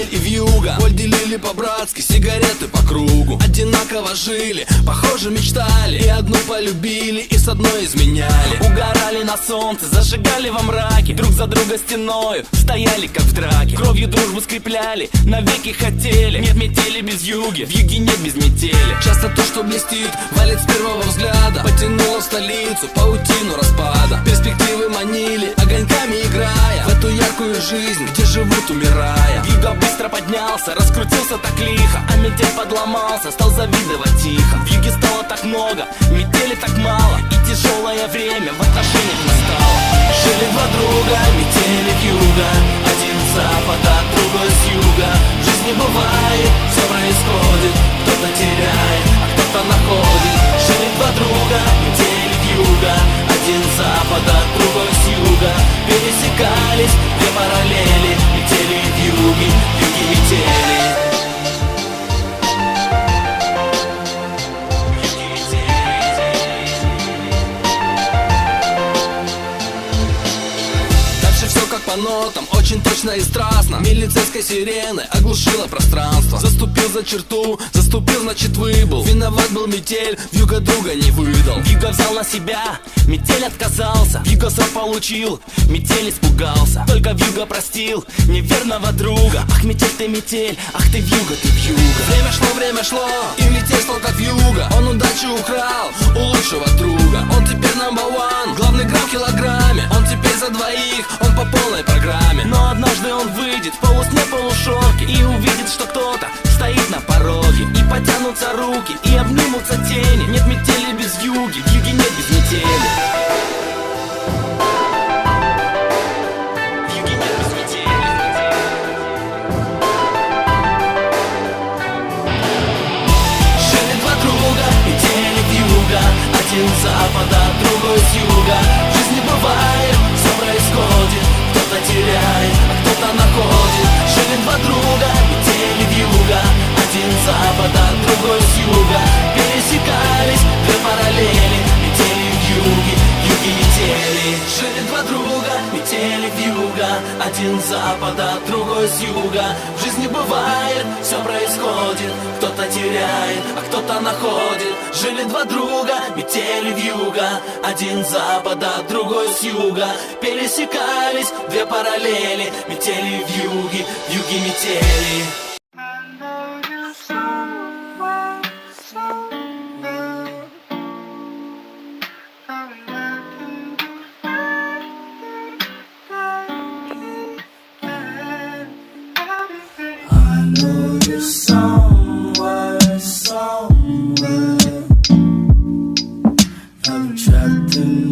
метель и вьюга. Боль делили по-братски, сигареты по кругу. Одинаково жили, похоже мечтали. И одну полюбили, и с одной изменяли. Угорали на солнце, зажигали во мраке. Друг за друга стеною стояли как в драке. Кровью дружбу скрепляли, навеки хотели. Нет метели без вьюги, вьюги нет без метели. Часто то, что блестит, валит с первого взгляда. Потянуло в столицу паутину распада. Перспективы манили, огоньками играя в эту яркую жизнь, где живут умирая. Вьюга быстро поднялся, раскрутился так лихо. А метель подломался, стал завидовать тихо. Вьюги стало так много, метели так мало. И тяжелое время в отношениях настало. Жили два друга, метели вьюга. Один с запада, другой с юга. В жизни бывает, все происходит. Кто-то теряет, а кто-то находит. Жили два друга, метели вьюга. Один с запада, другой с юга. Пересекались две параллели. Метели вьюги, вьюги метели. По нотам, очень точно и страстно. Милицейской сирены оглушила пространство. Заступил за черту, заступил, значит выбыл. Виноват был метель, вьюга друга не выдал. Вьюга взял на себя, метель отказался. Вьюга срок получил, метель испугался. Только вьюга простил неверного друга. Ах, метель, ах ты вьюга, ты вьюга. Время шло, и метель стал как вьюга. Он удачу украл у лучшего друга. Он теперь number one, главный грамм в килограмме. Он теперь за двоих, он по полной программе. Но однажды он выйдет в полусне, полушорке и увидит, что кто-то стоит на пороге. И потянутся руки, и обнимутся тени. Нет метели без вьюги, вьюги нет без метели. Вьюги нет без метели. Жили два друга, метели вьюга. Один с запада, другой с юга. В жизни бывает, все происходит. Кто-то теряет, а кто-то находит. Жили два друга, метели вьюга. Один с запада, другой с юга. Пересекались две параллели. Метели вьюги, вьюги метели. Жили два друга, метели вьюга. Один с запада, другой с юга. В жизни бывает, все происходит. Кто-то теряет, а кто-то находит. Жили два друга, метели вьюга. Один с запада, другой с юга. Пересекались две параллели. Метели вьюги, вьюги метели. Somewhere, I'm trapped in